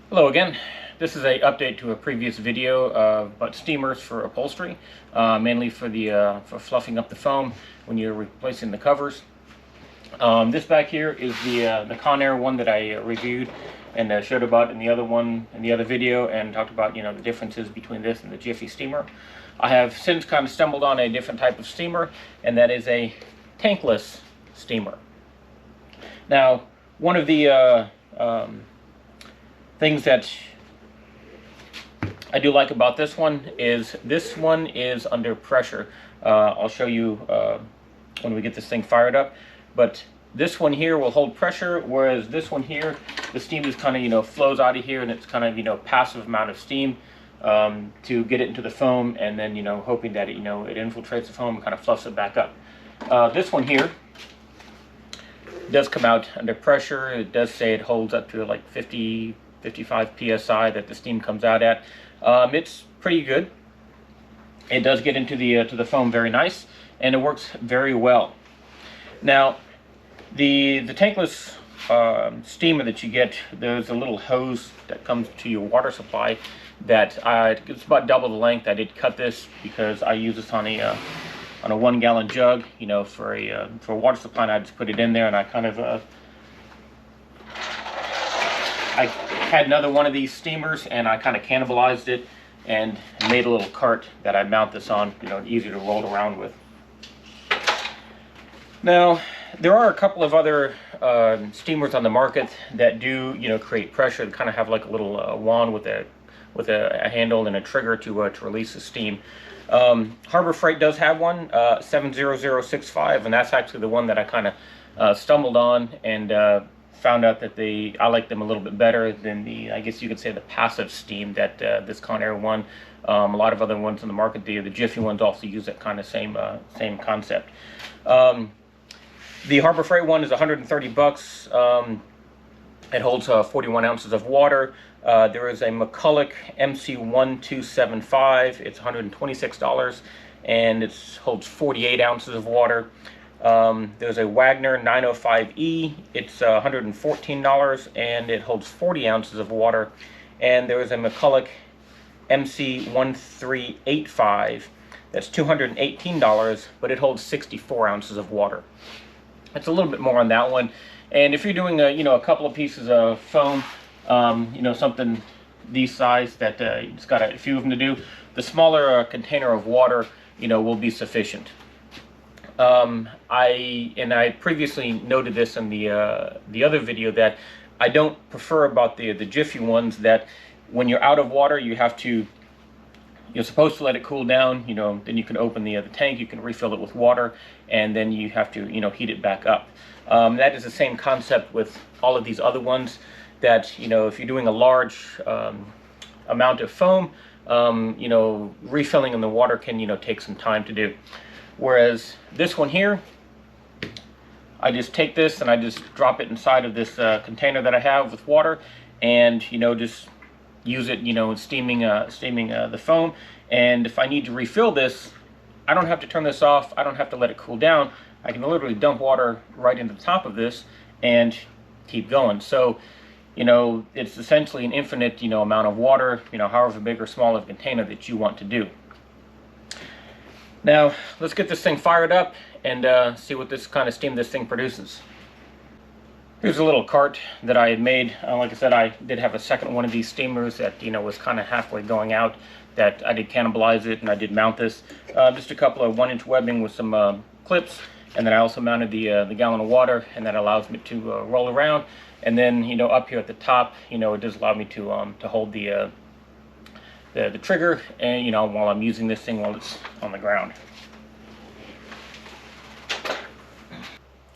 Hello again. This is a update to a previous video about steamers for upholstery, mainly for the for fluffing up the foam when you're replacing the covers. This back here is the Conair one that I reviewed and showed about in the other video, and talked about the differences between this and the Jiffy steamer. I have since kind of stumbled on a different type of steamer, and that is a tankless steamer. Now, one of the things that I do like about this one is under pressure. I'll show you when we get this thing fired up, but this one here will hold pressure, whereas this one here, the steam is kind of flows out of here, and it's kind of passive amount of steam to get it into the foam, and then hoping that it infiltrates the foam and kind of fluffs it back up. This one here does come out under pressure. It does say it holds up to like 55 psi that the steam comes out at. It's pretty good. It does get into the to the foam very nice, and it works very well. Now, the tankless steamer that you get, there's a little hose that comes to your water supply that it's about double the length. I did cut this because I use this on a 1 gallon jug, for a water supply, and I just put it in there, and I kind of I had another one of these steamers, and I kind of cannibalized it and made a little cart that I mount this on, easier to roll around with. Now, there are a couple of other steamers on the market that do, create pressure. They kind of have like a little wand with a handle and a trigger to release the steam. Harbor Freight does have one, 70065, and that's actually the one that I kind of stumbled on, and found out that I like them a little bit better than I guess you could say, the passive steam that this Conair one. A lot of other ones in the market, the Jiffy ones also use that kind of same concept. The Harbor Freight one is 130 bucks. It holds 41 ounces of water. There is a McCulloch MC1275. It's $126, and it holds 48 ounces of water. There's a Wagner 905E. It's $114, and it holds 40 ounces of water. And there is a McCulloch MC1385. That's $218, but it holds 64 ounces of water. It's a little bit more on that one. And if you're doing a couple of pieces of foam, something these size that you just got a few of them to do, the smaller container of water, will be sufficient. I previously noted this in the other video that I don't prefer about the Jiffy ones, that when you're out of water, you're supposed to let it cool down. Then you can open the tank, you can refill it with water, and then you have to heat it back up. That is the same concept with all of these other ones, that if you're doing a large amount of foam, refilling in the water can take some time to do. Whereas this one here, I just take this and I just drop it inside of this container that I have with water, and just use it steaming the foam. And if I need to refill this, I don't have to turn this off, I don't have to let it cool down. I can literally dump water right into the top of this and keep going. So it's essentially an infinite amount of water, however big or small of a container that you want to do. Now, let's get this thing fired up and see what this kind of steam this thing produces. Here's a little cart that I had made. Like I said, I did have a second one of these steamers that was kind of halfway going out, that I did cannibalize it, and I did mount this. Just a couple of 1-inch webbing with some clips, and then I also mounted the gallon of water, and that allows me to roll around. And then up here at the top, it does allow me to hold the trigger, and while I'm using this thing while it's on the ground.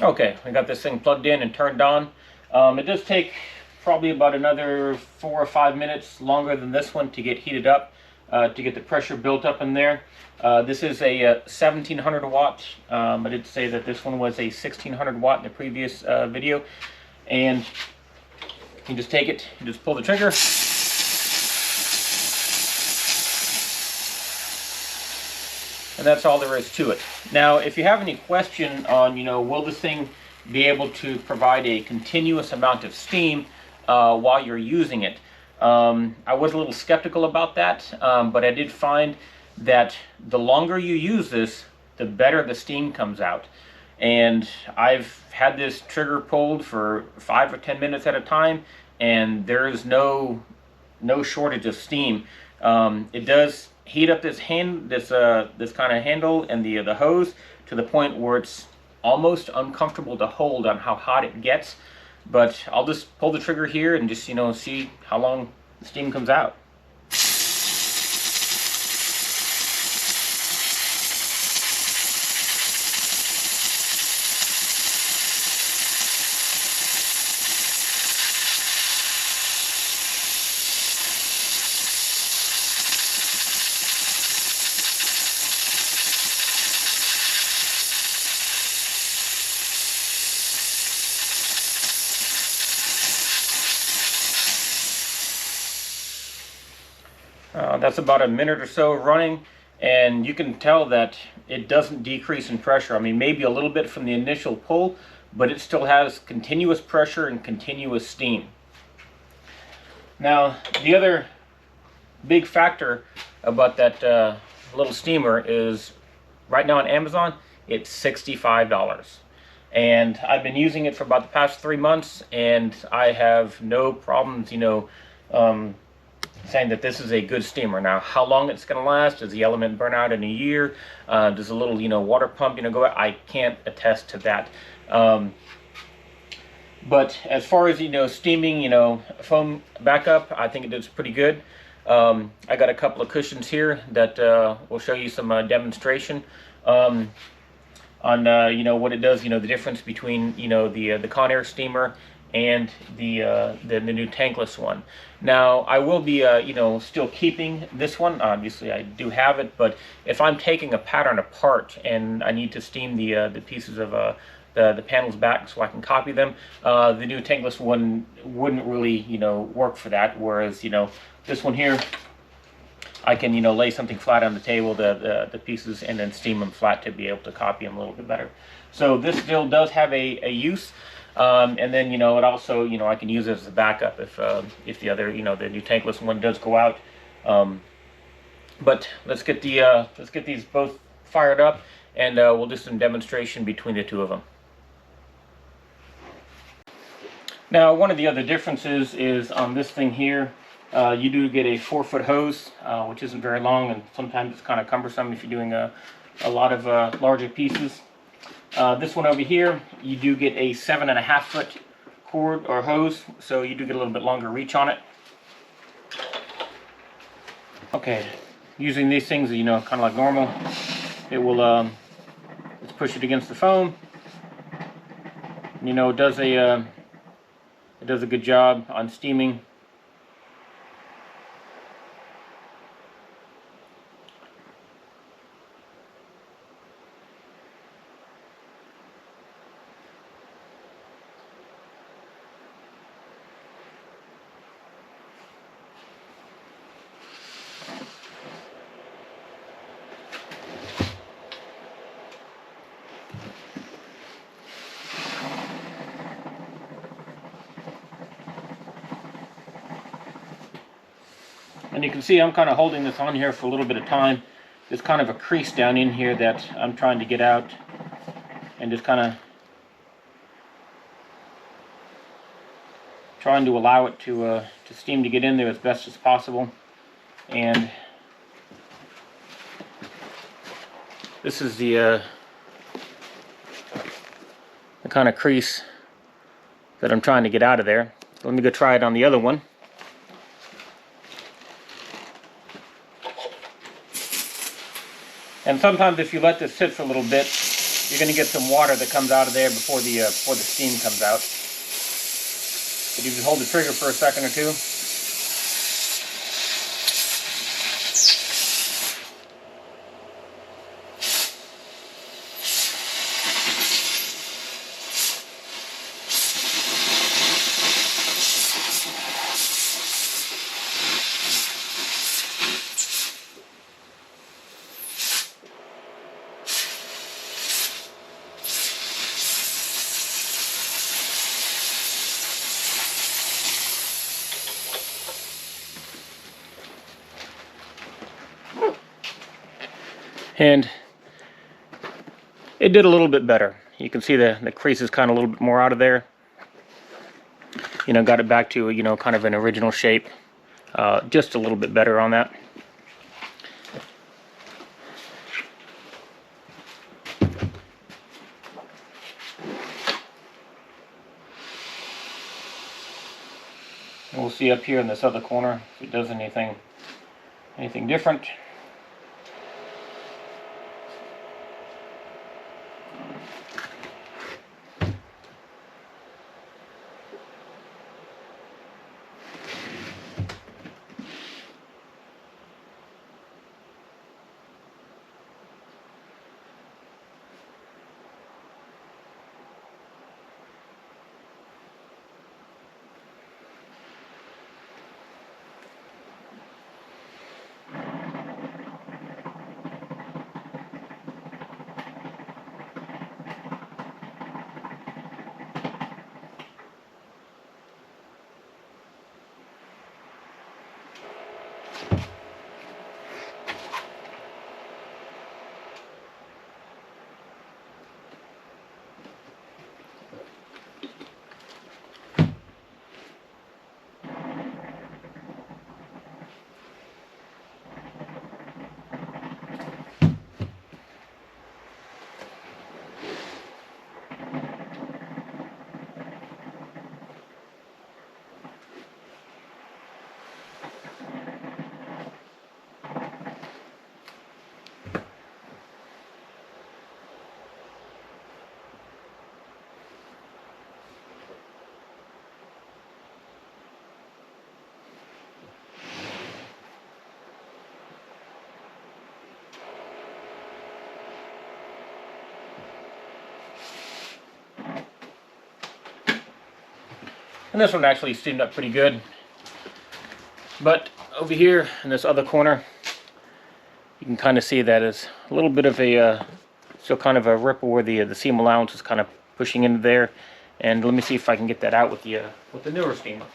Okay, I got this thing plugged in and turned on. It does take probably about another 4 or 5 minutes longer than this one to get heated up, to get the pressure built up in there. This is a 1700 watt. I did say that this one was a 1600 watt in the previous video. And you just take it, you just pull the trigger, and that's all there is to it. Now, if you have any question on, will this thing be able to provide a continuous amount of steam while you're using it, I was a little skeptical about that, but I did find that the longer you use this, the better the steam comes out. And I've had this trigger pulled for 5 or 10 minutes at a time, and there is no shortage of steam. It does heat up this this kind of handle and the hose to the point where it's almost uncomfortable to hold on how hot it gets. But I'll just pull the trigger here and just see how long the steam comes out. That's about a minute or so running, and you can tell that it doesn't decrease in pressure. I mean, maybe a little bit from the initial pull, but it still has continuous pressure and continuous steam. Now, the other big factor about that little steamer is right now on Amazon, it's $65. And I've been using it for about the past 3 months, and I have no problems, saying that this is a good steamer. Now, how long it's going to last? Does the element burn out in a year? Does a little, water pump, go out? I can't attest to that. But as far as, steaming, foam backup, I think it is pretty good. I got a couple of cushions here that will show you some demonstration on, what it does, the difference between, the Conair steamer and the new tankless one. Now, I will be, still keeping this one. Obviously, I do have it, but if I'm taking a pattern apart and I need to steam the pieces of the panels back so I can copy them, the new tankless one wouldn't really, work for that. Whereas, this one here, I can, lay something flat on the table, the pieces, and then steam them flat to be able to copy them a little bit better. So this still does have a use. And then, it also, I can use it as a backup if the other, the new tankless one does go out. But let's get these both fired up, and we'll do some demonstration between the two of them. Now, one of the other differences is on this thing here, you do get a 4-foot hose, which isn't very long, and sometimes it's kind of cumbersome if you're doing a lot of larger pieces. This one over here, you do get a 7.5-foot cord or hose, so you do get a little bit longer reach on it. Okay, using these things, kind of like normal, it will, let's push it against the foam. It does a good job on steaming. And you can see I'm kind of holding this on here for a little bit of time. There's kind of a crease down in here that I'm trying to get out, and just kind of trying to allow it to steam to get in there as best as possible. And this is the kind of crease that I'm trying to get out of there. Let me go try it on the other one. And sometimes if you let this sit for a little bit, you're going to get some water that comes out of there before the steam comes out. But you just hold the trigger for a second or two. and it did a little bit better. You can see the crease is kind of a little bit more out of there. You know, got it back to, you know, kind of an original shape. Just a little bit better on that. And we'll see up here in this other corner if it does anything different. And this one actually steamed up pretty good. But over here in this other corner, you can kind of see that it's a little bit of a, still kind of a ripple where the seam allowance is kind of pushing into there. And let me see if I can get that out with the newer steamer.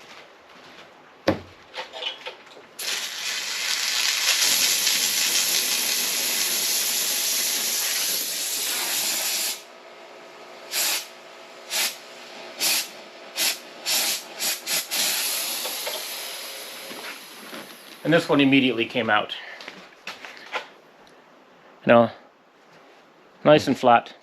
And this one immediately came out. You know, nice and flat.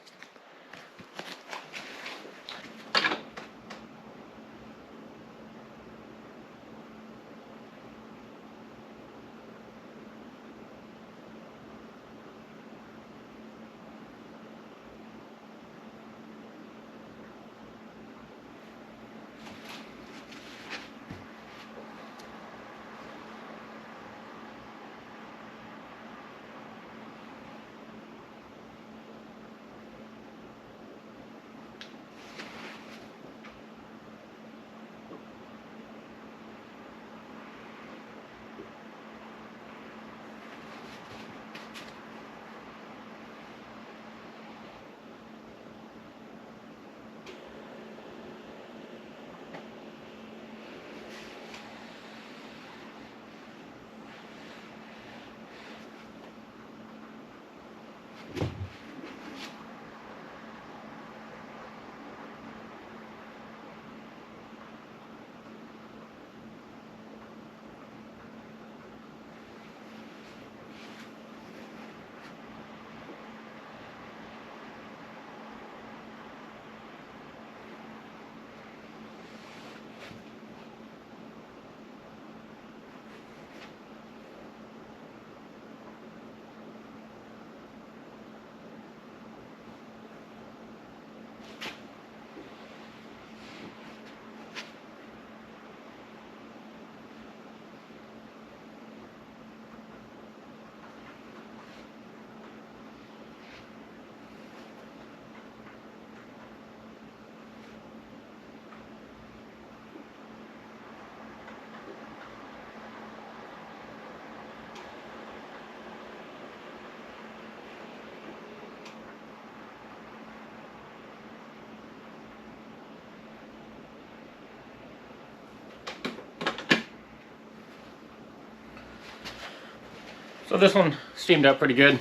So this one steamed up pretty good.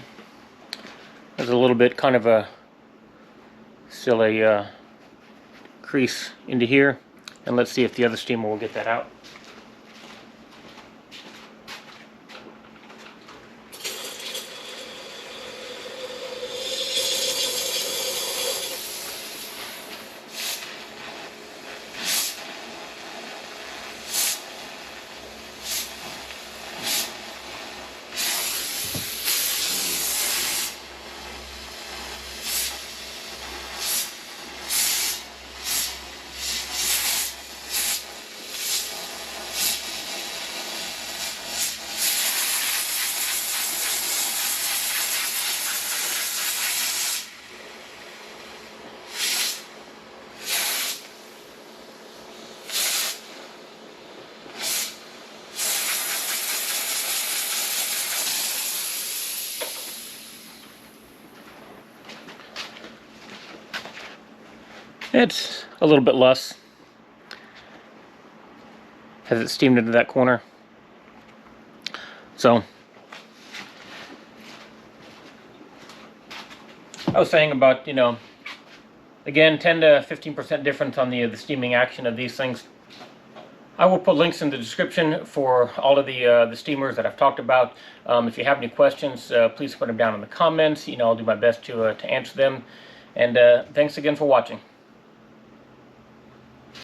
There's a little bit kind of a still a crease into here, and let's see if the other steamer will get that out. It's a little bit less as it steamed into that corner. So I was saying about, you know, again, 10 to 15% difference on the steaming action of these things. I will put links in the description for all of the steamers that I've talked about. If you have any questions, please put them down in the comments. You know, I'll do my best to answer them. And thanks again for watching.